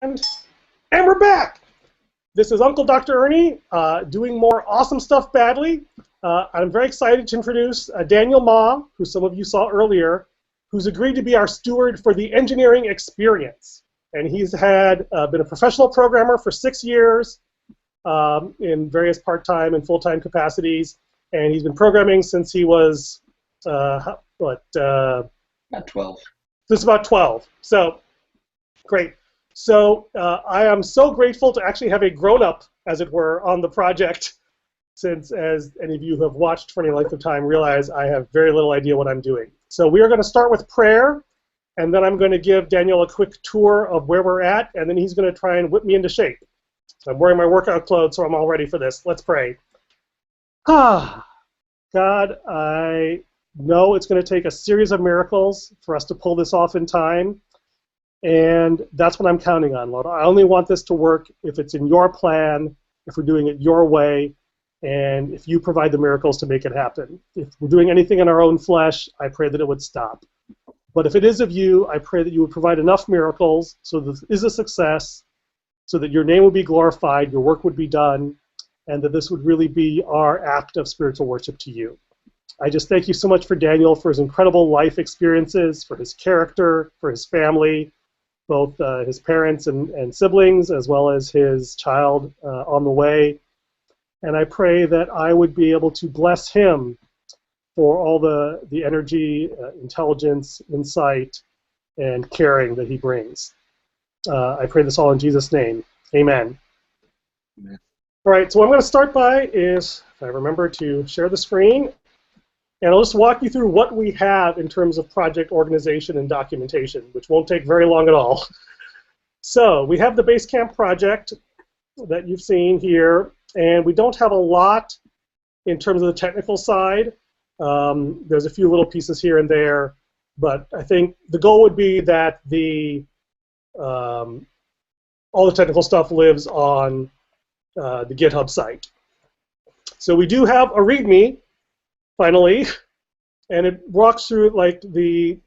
And we're back. This is Uncle Dr. Ernie doing more awesome stuff badly. I'm very excited to introduce Daniel Ma, who some of you saw earlier, who's agreed to be our steward for the engineering experience. And he's had been a professional programmer for 6 years in various part-time and full-time capacities. And he's been programming since he was, about 12. Since about 12. So, great. So I am so grateful to actually have a grown-up, as it were, on the project, since, as any of you who have watched for any length of time realize, I have very little idea what I'm doing. So we are going to start with prayer, and then I'm going to give Daniel a quick tour of where we're at, and then he's going to try and whip me into shape. So I'm wearing my workout clothes, so I'm all ready for this. Let's pray. God, I know it's going to take a series of miracles for us to pull this off in time. And that's what I'm counting on, Lord. I only want this to work if it's in your plan, if we're doing it your way, and if you provide the miracles to make it happen. If we're doing anything in our own flesh, I pray that it would stop. But if it is of you, I pray that you would provide enough miracles so that this is a success, so that your name would be glorified, your work would be done, and that this would really be our act of spiritual worship to you. I just thank you so much for Daniel, for his incredible life experiences, for his character, for his family, both his parents and siblings, as well as his child on the way. And I pray that I would be able to bless him for all the energy, intelligence, insight, and caring that he brings. I pray this all in Jesus' name. Amen. Amen. All right, so what I'm going to start by is, if I remember to share the screen, and I'll just walk you through what we have in terms of project organization and documentation, which won't take very long at all. So we have the Basecamp project that you've seen here, and we don't have a lot in terms of the technical side. There's a few little pieces here and there, but I think the goal would be that all the technical stuff lives on the GitHub site. So we do have a README, finally, and it walks through like the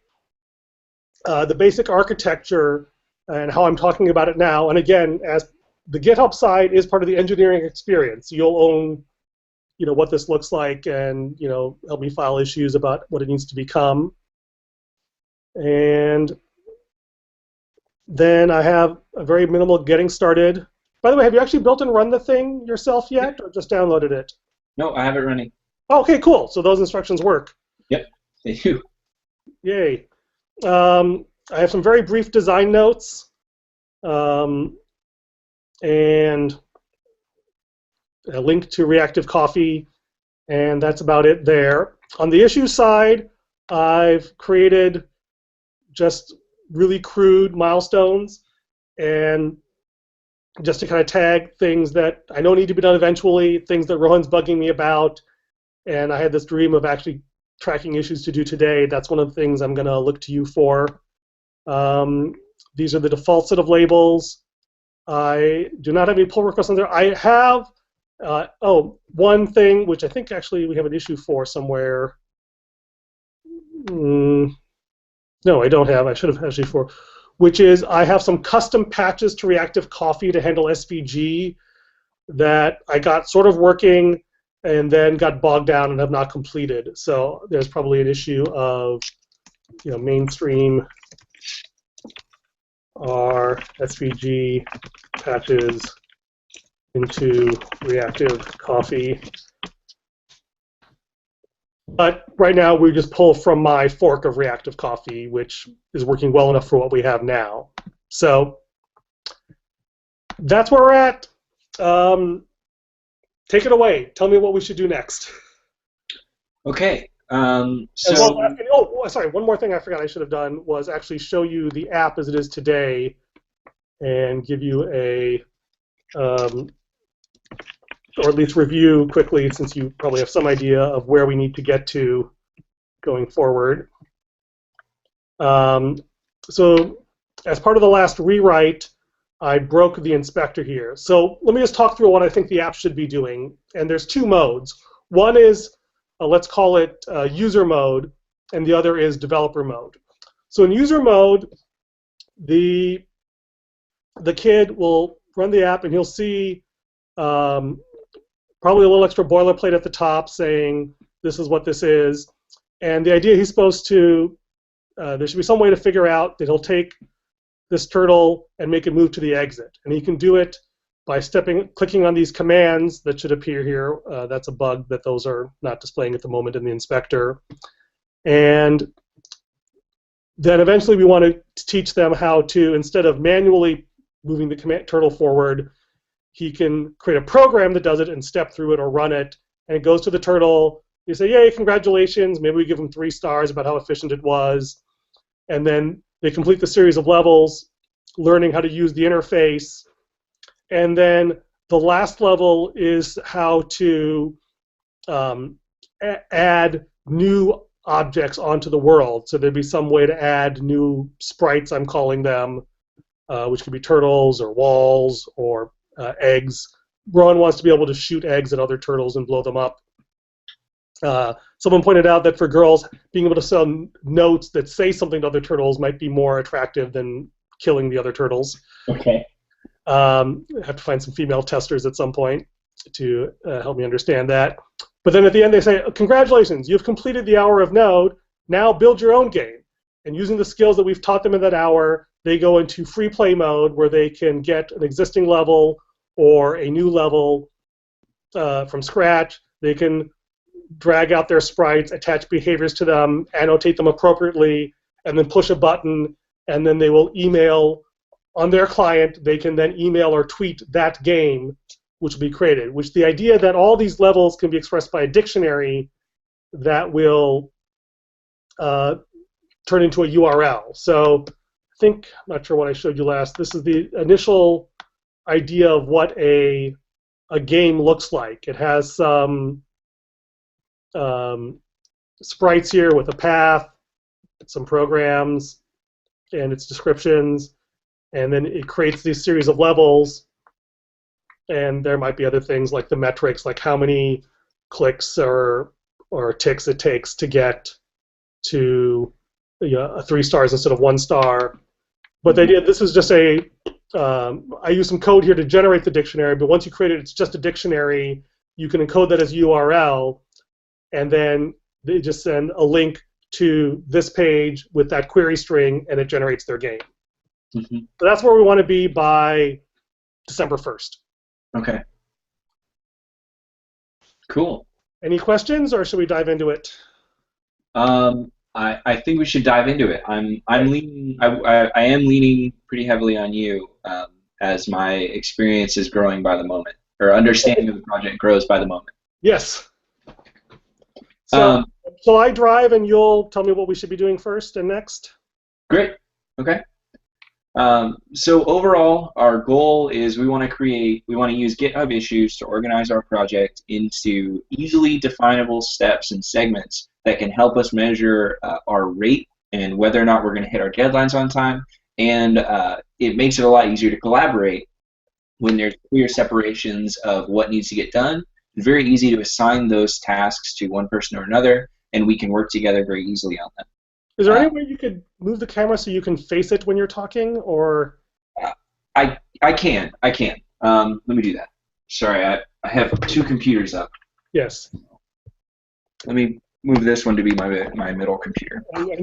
basic architecture and how I'm talking about it now. And again, as the GitHub side is part of the engineering experience, you'll own, what this looks like, and help me file issues about what it needs to become. And then I have a very minimal getting started. By the way, have you actually built and run the thing yourself yet, or just downloaded it? No, I have it running. Okay, cool. So those instructions work. Yep, they do. Yay. I have some very brief design notes, and a link to Reactive Coffee, and that's about it there. On the issue side, I've created just really crude milestones, and just to kind of tag things that I know need to be done eventually, things that Rohan's bugging me about. And I had this dream of actually tracking issues to do today. That's one of the things I'm going to look to you for. These are the default set of labels. I do not have any pull requests on there. I have, one thing, which I think actually we have an issue for somewhere. No, I don't have. I should have actually for, which is I have some custom patches to Reactive Coffee to handle SVG that I got sort of working and then got bogged down and have not completed. So there's probably an issue of, mainstream our SVG patches into Reactive Coffee. But right now we just pull from my fork of Reactive Coffee, which is working well enough for what we have now. So that's where we're at. Take it away. Tell me what we should do next. Okay. Sorry, one more thing I forgot I should have done was actually show you the app as it is today and give you a, or at least review quickly, since you probably have some idea of where we need to get to going forward. So as part of the last rewrite, I broke the inspector here. So let me just talk through what I think the app should be doing. And there's two modes. One is, let's call it user mode, and the other is developer mode. So in user mode, the the kid will run the app and he'll see probably a little extra boilerplate at the top saying this is what this is. And the idea he's supposed to, there should be some way to figure out that he'll take this turtle and make it move to the exit. And he can do it by clicking on these commands that should appear here. That's a bug that those are not displaying at the moment in the inspector. And then eventually we want to teach them how to, instead of manually moving the turtle forward, he can create a program that does it and step through it or run it. And it goes to the turtle. You say, yay, congratulations. Maybe we give them 3 stars about how efficient it was. And then they complete the series of levels, learning how to use the interface. And then the last level is how to add new objects onto the world. So there'd be some way to add new sprites, I'm calling them, which could be turtles or walls or eggs. Rowan wants to be able to shoot eggs at other turtles and blow them up. Someone pointed out that for girls, being able to send notes that say something to other turtles might be more attractive than killing the other turtles. Okay. I have to find some female testers at some point to help me understand that. But then at the end they say, congratulations, you've completed the hour of Node. Now build your own game. And using the skills that we've taught them in that hour, they go into free play mode where they can get an existing level or a new level from scratch. They can drag out their sprites, attach behaviors to them, annotate them appropriately, and then push a button, and then they will email on their client. They can then email or tweet that game, which will be created. Which the idea that all these levels can be expressed by a dictionary that will turn into a URL. So I think, I'm not sure what I showed you last. This is the initial idea of what a game looks like. It has some sprites here with a path, some programs, and its descriptions, and then it creates these series of levels, and there might be other things like the metrics, like how many clicks or ticks it takes to get to 3 stars instead of 1 star. But they did. This is just a. I use some code here to generate the dictionary, but once you create it, it's just a dictionary. You can encode that as URL, and then they just send a link to this page with that query string, and it generates their game. Mm-hmm. So that's where we want to be by December 1st. Okay. Cool. Any questions, or should we dive into it? I think we should dive into it. I'm leaning. I am leaning pretty heavily on you as my experience is growing by the moment, or understanding of the project grows by the moment. Yes. So I drive, and you'll tell me what we should be doing first and next? Great. Okay. So overall, our goal is we want to use GitHub issues to organize our project into easily definable steps and segments that can help us measure our rate and whether or not we're going to hit our deadlines on time. And it makes it a lot easier to collaborate when there's clear separations of what needs to get done. It's very easy to assign those tasks to one person or another, and we can work together very easily on them. Is there any way you could move the camera so you can face it when you're talking, or? I can. Let me do that. Sorry, I have 2 computers up. Yes. Let me move this one to be my middle computer. And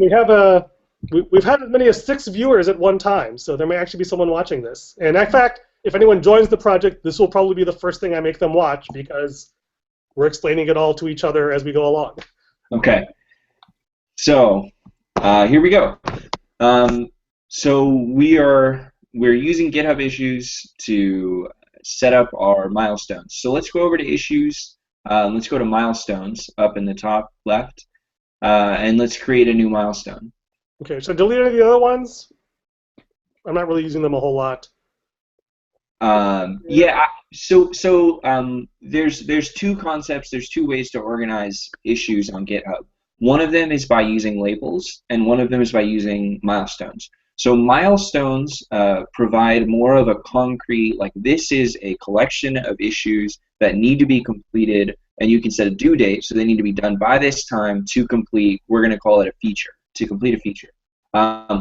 we've had as many as 6 viewers at one time, so there may actually be someone watching this. And in fact, if anyone joins the project, this will probably be the first thing I make them watch because we're explaining it all to each other as we go along. Okay. So here we go. So we're using GitHub issues to set up our milestones. So let's go over to issues. Let's go to milestones up in the top left, and let's create a new milestone. Okay, so delete any of the other ones. I'm not really using them a whole lot. Yeah. So there's 2 concepts. There's 2 ways to organize issues on GitHub. One of them is by using labels, and one of them is by using milestones. So milestones provide more of a concrete, like this is a collection of issues that need to be completed, and you can set a due date, so they need to be done by this time to complete, we're going to call it a feature, to complete a feature.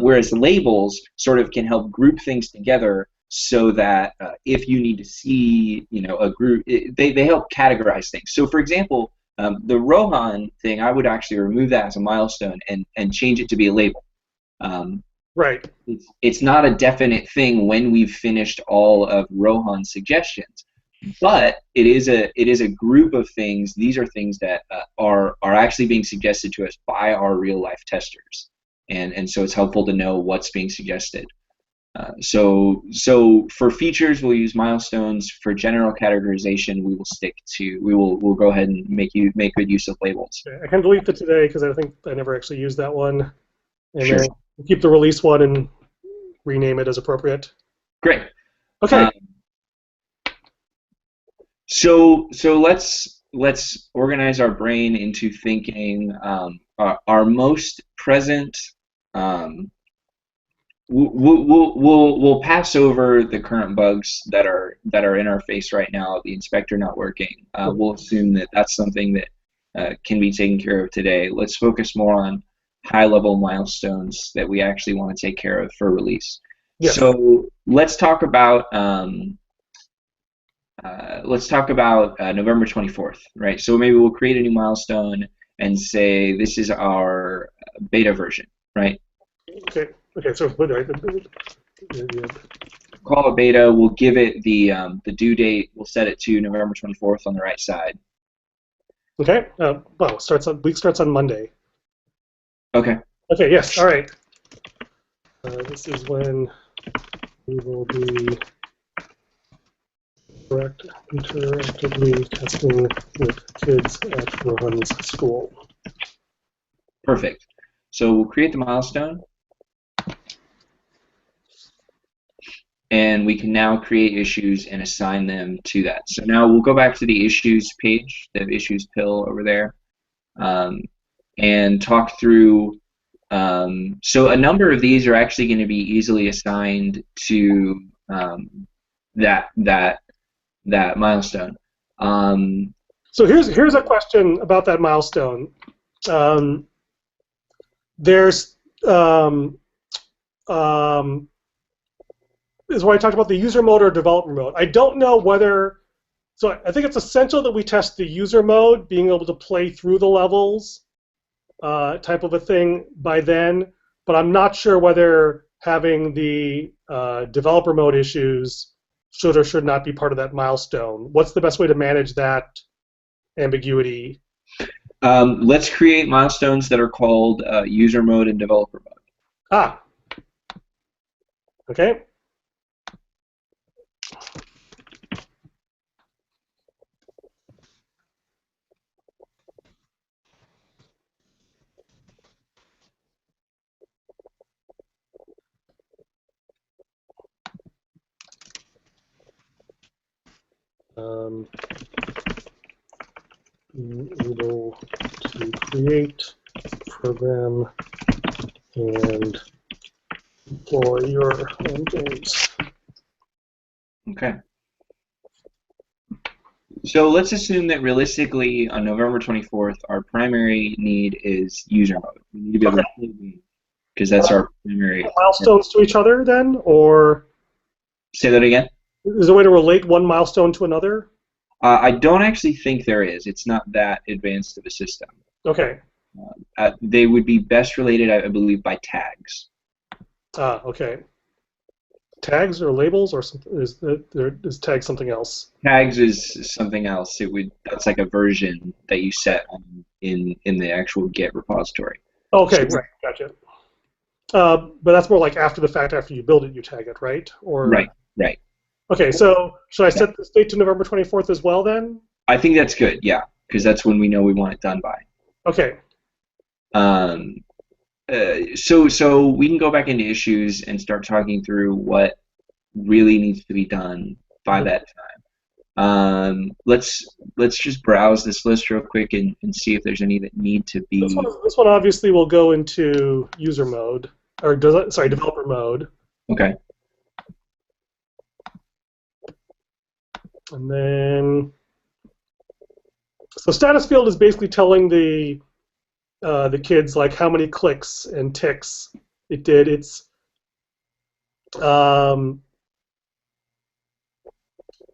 Whereas labels sort of can help group things together so that if you need to see, a group, they help categorize things. So, for example, the Rohan thing, I would actually remove that as a milestone and change it to be a label. Right. It's not a definite thing when we've finished all of Rohan's suggestions, but it is a group of things. These are things that are actually being suggested to us by our real life testers, and so it's helpful to know what's being suggested. So for features, we'll use milestones. For general categorization, we'll go ahead and make good use of labels. Okay. I can delete it today because I think I never actually used that one. And Sure. then keep the release one and rename it as appropriate. Great. Okay. So let's organize our brain into thinking our most present. We'll pass over the current bugs that are in our face right now. The inspector not working. We'll assume that that's something that can be taken care of today. Let's focus more on high-level milestones that we actually want to take care of for release. Yes. So let's talk about November 24th, right? So maybe we'll create a new milestone and say this is our beta version, right? Okay. So call it beta. We'll give it the due date. We'll set it to November 24th on the right side. Okay. Week starts on Monday. Okay. Okay. Yes. All right. This is when we will be interactively testing with kids at Rohan's school. Perfect. So we'll create the milestone, and we can now create issues and assign them to that. So now we'll go back to the issues page, the issues pill over there, and talk through. So a number of these are actually going to be easily assigned to that milestone. So here's a question about that milestone. There's is what I talked about, the user mode or developer mode. I don't know whether, so I think it's essential that we test the user mode, being able to play through the levels type of a thing by then, but I'm not sure whether having the developer mode issues should or should not be part of that milestone. What's the best way to manage that ambiguity? Let's create milestones that are called user mode and developer mode. Ah. Okay. Able to create, program, and deploy your own games. Okay. So let's assume that realistically on November 24th, our primary need is user mode. We need to be able to play games because that's our primary. Milestones to each other then, or? Say that again? Is there a way to relate one milestone to another? I don't actually think there is. It's not that advanced of a system. Okay. They would be best related, I believe, by tags. Okay. Tags or labels, or is tag something else? Tags is something else. That's like a version that you set in the actual Git repository. Okay, right, gotcha. But that's more like after the fact, after you build it, you tag it, right? Or right. Okay, so should I set this date to November 24th as well then? I think that's good, yeah, because that's when we know we want it done by. Okay. So we can go back into issues and start talking through what really needs to be done by that time. Let's just browse this list real quick and see if there's any that need to be. This one obviously will go into user mode, or developer mode. Okay. And then, so status field is basically telling the kids like how many clicks and ticks it did. It's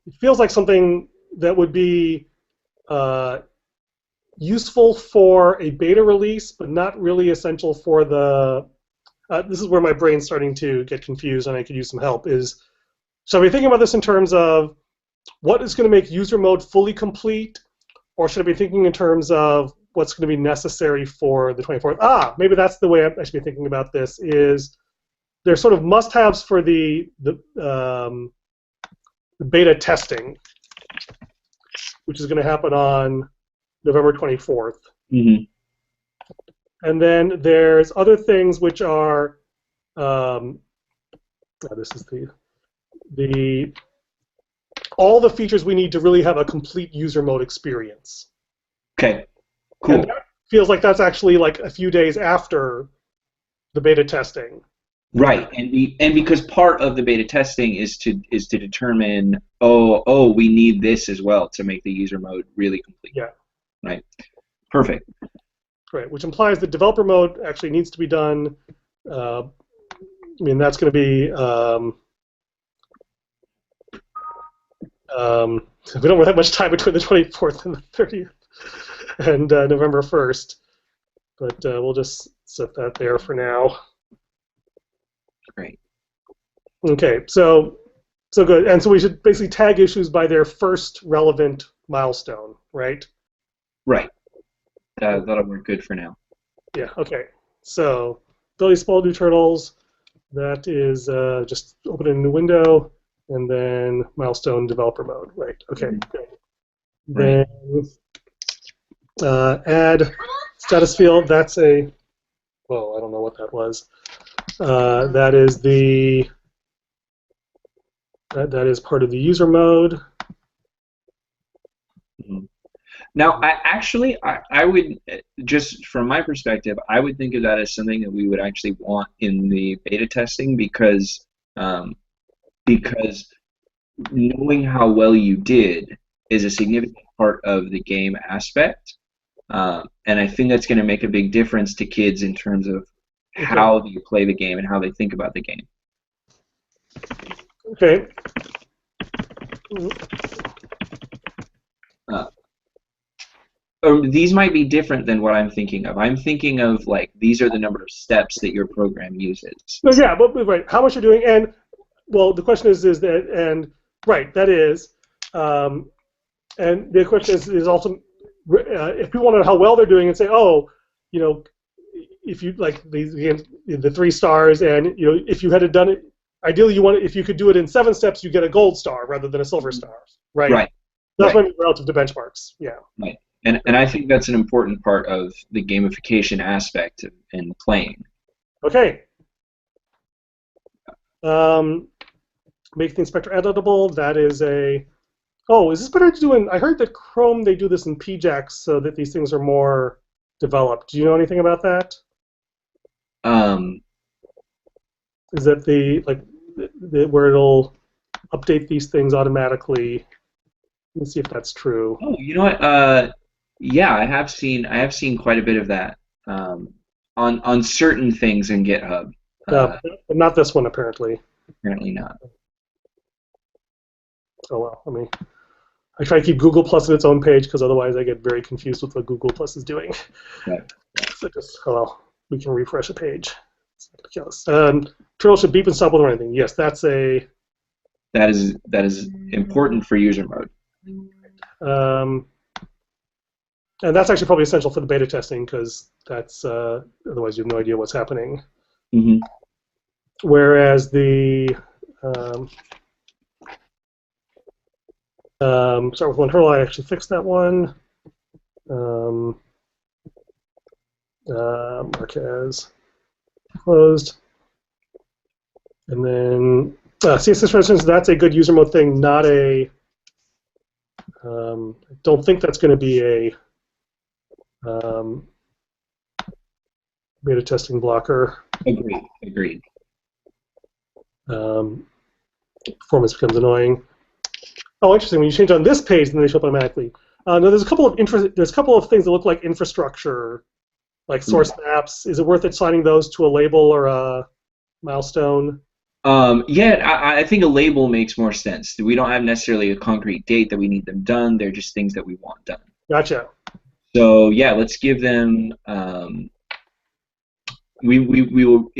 it feels like something that would be useful for a beta release, but not really essential for the. This is where my brain's starting to get confused, and I could use some help. So are we thinking about this in terms of what is going to make user mode fully complete, or should I be thinking in terms of what's going to be necessary for the 24th? Maybe that's the way I should be thinking about this. Is there's sort of must-haves for the beta testing, which is going to happen on November 24th. Mm-hmm. And then there's other things which are, this is all the features we need to really have a complete user mode experience. Okay, cool. And that feels like that's actually like a few days after the beta testing. Right, and because part of the beta testing is to determine, we need this as well to make the user mode really complete. Yeah. Right. Perfect. Right, which implies that developer mode actually needs to be done. I mean, that's going to be. We don't really have much time between the 24th and the 30th and November 1st, but we'll just set that there for now. Great. Okay, so good. And so we should basically tag issues by their first relevant milestone, right? Right. That'll work good for now. Yeah, okay. So, ability to spawn new turtles, that is just open a new window, and then milestone developer mode, right? Okay, good. Right. Then add status field, that's I don't know what that was. That is that is part of the user mode. Mm-hmm. Now, I would, just from my perspective, I would think of that as something that we would actually want in the beta testing because knowing how well you did is a significant part of the game aspect, and I think that's going to make a big difference to kids in terms of how you play the game and how they think about the game. Okay. These might be different than what I'm thinking of. I'm thinking of like these are the number of steps that your program uses. No, yeah, but right, how much you're doing, and well, the question is that, and right, that is, and the question is also if people want to know how well they're doing and say, if you like the 3 stars, and if you had done it, ideally if you could do it in 7 steps, you get a gold star rather than a silver star, right? Right. That's what I mean relative to benchmarks. Yeah. Right. And I think that's an important part of the gamification aspect in playing. Okay. Make the inspector editable. That is a. Oh, is this better to do in? I heard that Chrome they do this in PJAX so that these things are more developed. Do you know anything about that? Is that where it'll update these things automatically? Let's see if that's true. Oh, you know what? Yeah, I have seen quite a bit of that on certain things in GitHub. But not this one, apparently. Apparently not. Oh well, I try to keep Google Plus in its own page because otherwise I get very confused with what Google Plus is doing. Right. So we can refresh a page. Turtle should beep and stop with anything. Yes, that's a. That is important for user mode. And that's actually probably essential for the beta testing because that's otherwise you have no idea what's happening. Mm-hmm. Whereas the start with one hurdle, I actually fixed that one. Mark as closed. And then CSS, for instance, that's a good user mode thing, not a. I don't think that's going to be a beta testing blocker. Agreed. Performance becomes annoying. Oh, interesting. When you change on this page, then they show up automatically. No, there's a couple of things that look like infrastructure, like source maps. Is it worth assigning those to a label or a milestone? Yeah, I think a label makes more sense. We don't have necessarily a concrete date that we need them done. They're just things that we want done. Gotcha. So yeah, let's give them. We will.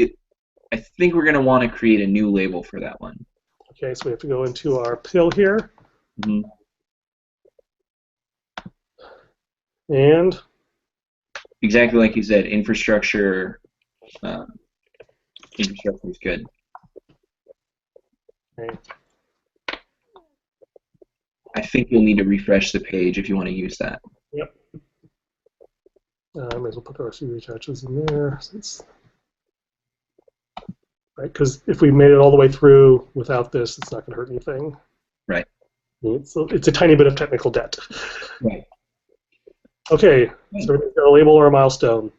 I think we're going to want to create a new label for that one. Okay, so we have to go into our pill here. Mm-hmm. And Exactly like you said, infrastructure. Infrastructure is good. okay. I think you'll need to refresh the page if you want to use that. Yep. I might as well put our CV attaches in there. Right, because if we made it all the way through without this, it's not going to hurt anything. Right. It's a tiny bit of technical debt. Right. Okay, so we're going to label or a milestone.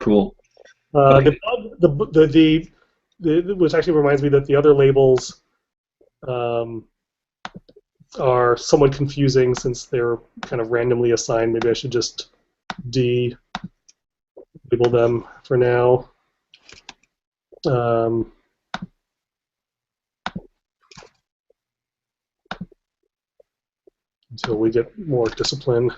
Cool. Okay. Which actually reminds me that the other labels are somewhat confusing since they're kind of randomly assigned. Maybe I should just delabel them for now. Until we get more discipline.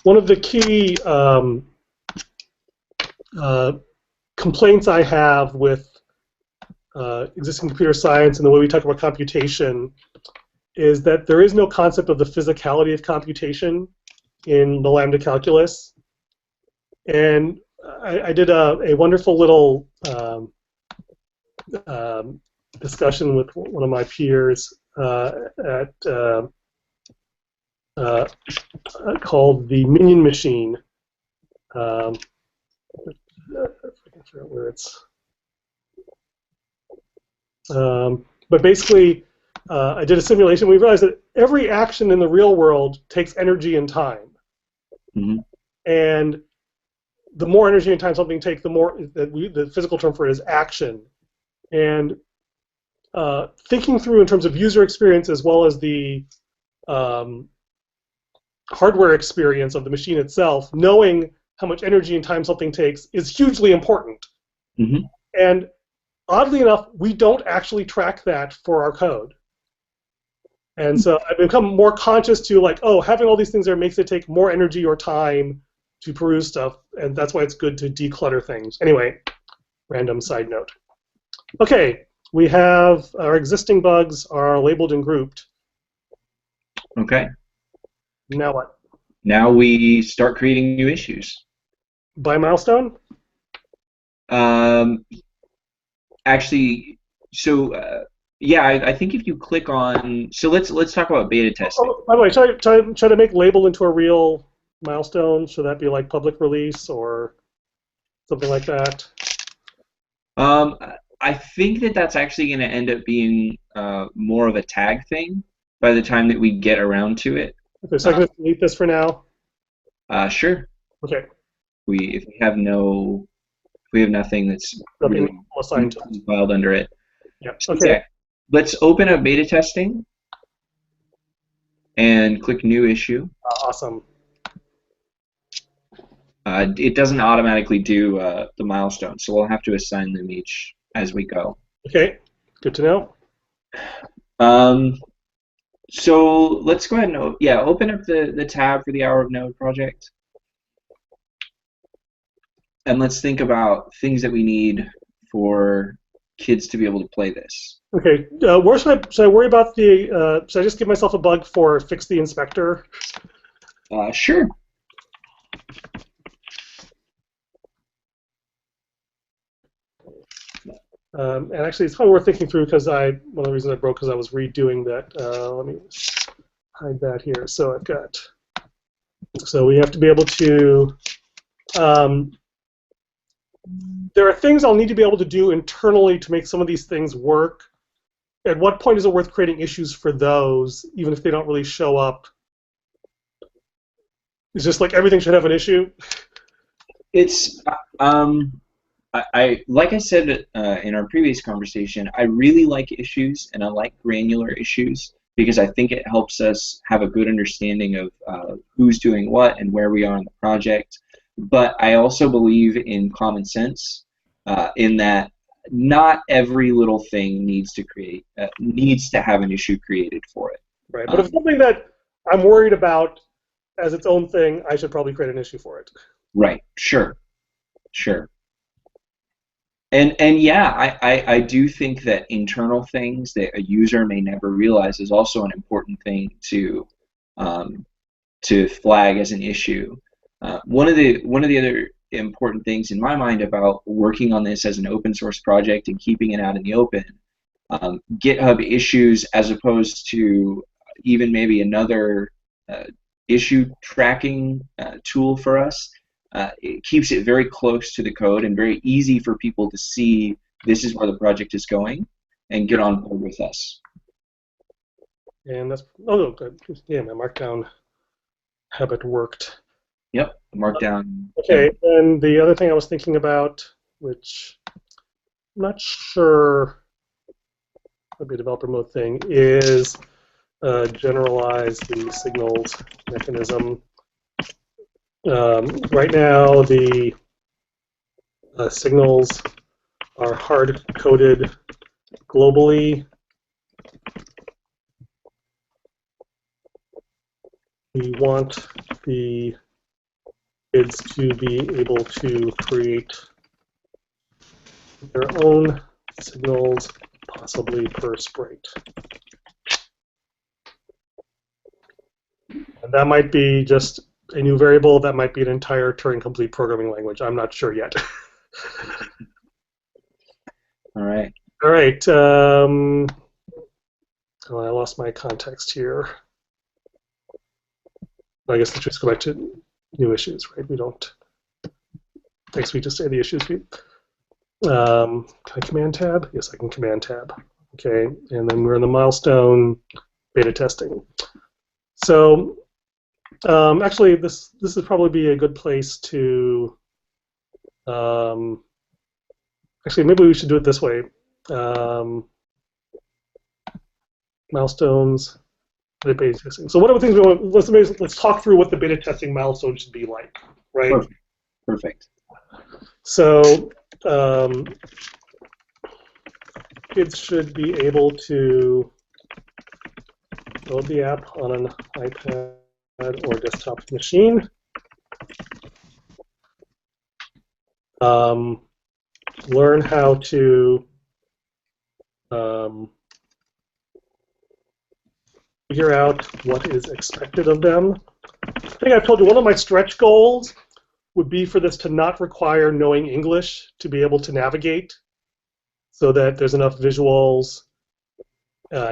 One of the key complaints I have with existing computer science and the way we talk about computation is that there is no concept of the physicality of computation in the lambda calculus. And I did a wonderful little discussion with one of my peers called the Minion Machine. I can figure out where it's. But basically, I did a simulation. We realized that every action in the real world takes energy and time. Mm-hmm. And the more energy and time something takes, the more the physical term for it is action. And thinking through in terms of user experience as well as the hardware experience of the machine itself, knowing how much energy and time something takes is hugely important. Mm-hmm. And oddly enough, we don't actually track that for our code. And so I've become more conscious to like, oh, having all these things there makes it take more energy or time to peruse stuff, and that's why it's good to declutter things. Anyway, random side note. Okay, we have our existing bugs are labeled and grouped. Okay. Now what? Now we start creating new issues. By milestone? Actually, so yeah, I think if you click on, so let's talk about beta testing. Oh, by the way, try to make label into a real milestone. Should that be like public release or something like that? I think that that's actually going to end up being more of a tag thing by the time that we get around to it. Okay, so I can just delete this for now. Sure. Okay. If we have nothing that's really assigned to filed under it. Yeah. So Okay. yeah, let's open up beta testing and click new issue. Awesome. It doesn't automatically do the milestones, so we'll have to assign them each as we go. Okay. Good to know. So let's go ahead and open up the tab for the Hour of Node project. And let's think about things that we need for kids to be able to play this. Okay, where should I worry about the? Should I just give myself a bug for fix the inspector? Sure. And actually, it's probably worth thinking through because one of the reasons I broke because I was redoing that. Let me hide that here. So I've got. So we have to be able to. There are things I'll need to be able to do internally to make some of these things work. At what point is it worth creating issues for those, even if they don't really show up? It's just like everything should have an issue. It's I like I said in our previous conversation, I really like issues and I like granular issues because I think it helps us have a good understanding of who's doing what and where we are in the project. but I also believe in common sense, in that not every little thing needs to have an issue created for it. Right. But if it's something that I'm worried about as its own thing, I should probably create an issue for it. Right. Sure. Sure. And yeah, I do think that internal things that a user may never realize is also an important thing to flag as an issue. One of the other important things in my mind about working on this as an open source project and keeping it out in the open, GitHub issues as opposed to even maybe another issue tracking tool for us. It keeps it very close to the code and very easy for people to see this is where the project is going and get on board with us. And that's, oh, good. Yeah, my Markdown habit worked. Yep, Markdown. Okay, and the other thing I was thinking about, which I'm not sure would be a developer mode thing, is generalize the signals mechanism. Right now, the signals are hard-coded globally. We want the kids to be able to create their own signals, possibly per sprite. And that might be just a new variable. That might be an entire Turing-complete programming language. I'm not sure yet. All right. All right. Oh, I lost my context here. I guess let's just go back to new issues, right? We don't. Thanks, we just say the issues. Can I command tab? Yes, I can command tab. Okay, and then we're in the milestone beta testing. So actually, this would probably be a good place to. Actually, maybe we should do it this way. Milestones. Beta testing. So what are the things we want? Let's talk through what the beta testing milestone should be like, right? Perfect. So kids should be able to load the app on an iPad or desktop machine. Learn how to figure out what is expected of them. I think I've told you one of my stretch goals would be for this to not require knowing English to be able to navigate, so that there's enough visuals,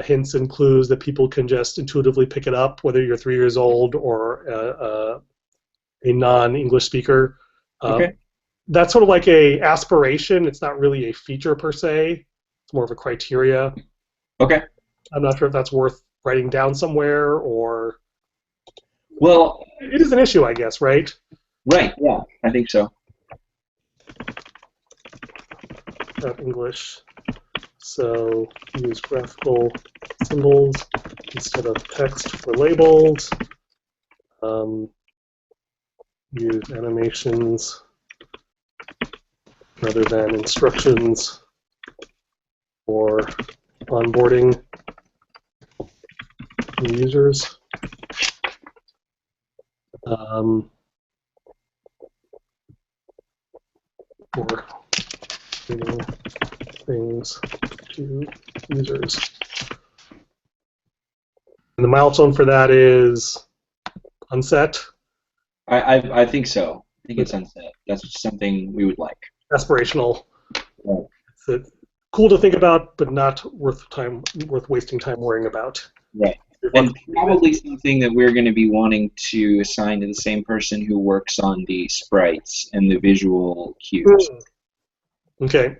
hints and clues that people can just intuitively pick it up, whether you're 3 years old or a non-English speaker. Okay. That's sort of like a aspiration. It's not really a feature per se. It's more of a criteria. Okay. I'm not sure if that's worth writing down somewhere, or well, it is an issue, I guess, right? Right. Yeah, I think so. English. So use graphical symbols instead of text for labels. Use animations rather than instructions for onboarding new users. Or giving things to users. And the milestone for that is unset. I think so. I think it's unset. That's something we would like. Aspirational. Right. It's cool to think about, but not worth wasting time worrying about. Right. And probably something that we're going to be wanting to assign to the same person who works on the sprites and the visual cues. Okay.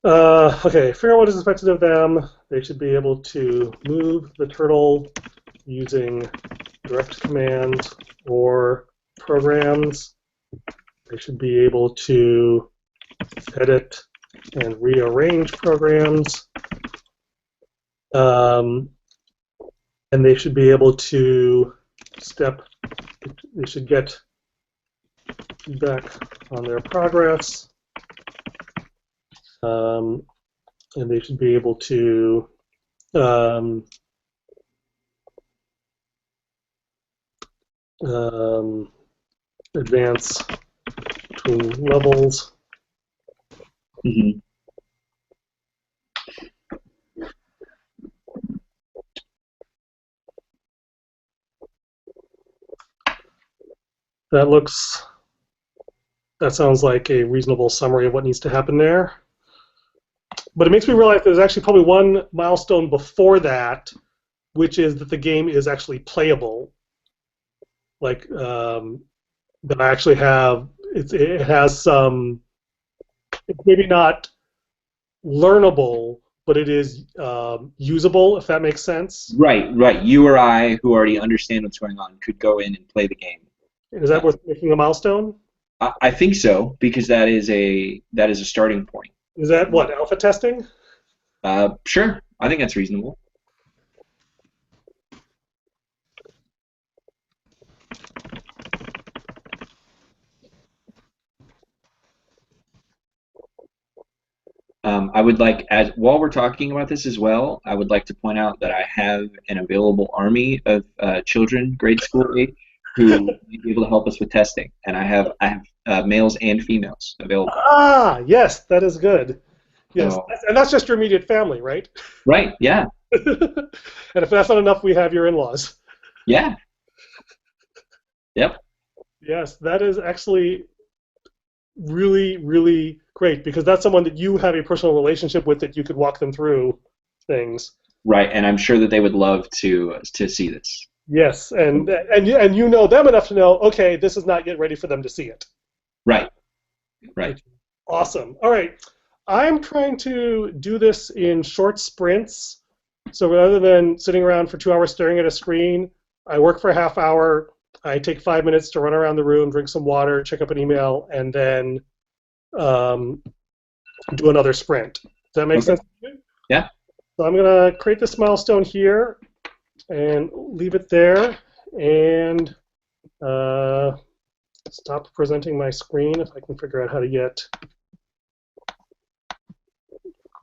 Okay, figure out what is expected of them. They should be able to move the turtle using direct commands or programs. They should be able to edit and rearrange programs. And they should be able to step They should get feedback on their progress, and they should be able to advance between levels. Mm-hmm. That sounds like a reasonable summary of what needs to happen there. But it makes me realize there's actually probably one milestone before that, which is that the game is actually playable. Like that I actually have, it has some, it's maybe not learnable, but it is usable, if that makes sense. Right. You or I, who already understand what's going on, could go in and play the game. Is that worth making a milestone? I think so, because that is a starting point. Is that what, alpha testing? Sure. I think that's reasonable. I would like, while we're talking about this as well, I would like to point out that I have an available army of children, grade school age, who may be able to help us with testing, and I have males and females available. Ah, yes, that is good. Yes, So, and that's just your immediate family, right? right? Yeah. And if that's not enough, we have your in-laws. Yeah. Yep. Yes, that is actually really, really great because that's someone that you have a personal relationship with that you could walk them through things. Right, and I'm sure that they would love to see this. Yes, and you know them enough to know, okay, this is not yet ready for them to see it. Right. Right. Awesome. All right. I'm trying to do this in short sprints. So rather than sitting around for 2 hours staring at a screen, I work for a half hour. I take 5 minutes to run around the room, drink some water, check up an email, and then do another sprint. Does that make sense to you? Yeah. So I'm going to create this milestone here and leave it there and stop presenting my screen if I can figure out how to get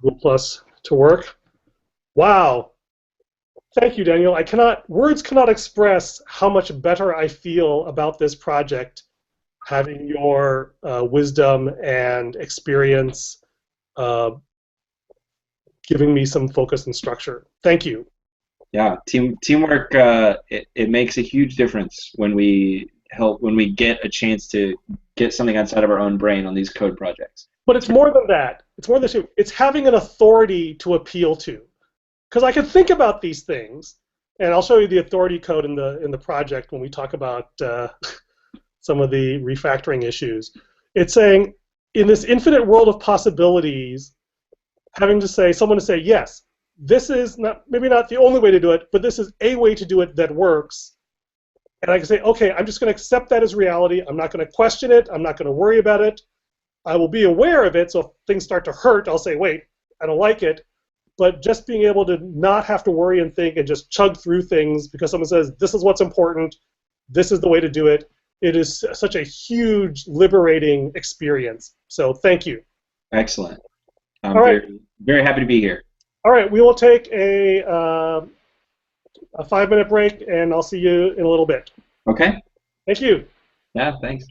Google Plus to work. Wow. Thank you, Daniel. Words cannot express how much better I feel about this project having your wisdom and experience giving me some focus and structure. Thank you. Yeah, teamwork. It makes a huge difference when we get a chance to get something outside of our own brain on these code projects. But it's more than that. It's having an authority to appeal to. Because I can think about these things, and I'll show you the authority code in the project when we talk about some of the refactoring issues. It's saying, in this infinite world of possibilities, someone to say, yes, this is maybe not the only way to do it, but this is a way to do it that works. And I can say, okay, I'm just going to accept that as reality. I'm not going to question it. I'm not going to worry about it. I will be aware of it, so if things start to hurt, I'll say, wait, I don't like it. But just being able to not have to worry and think and just chug through things because someone says, this is what's important, this is the way to do it, it is such a huge, liberating experience. So thank you. Excellent. I'm All right. very, very happy to be here. All right, we will take a 5-minute break, and I'll see you in a little bit. Okay. Thank you. Yeah, thanks.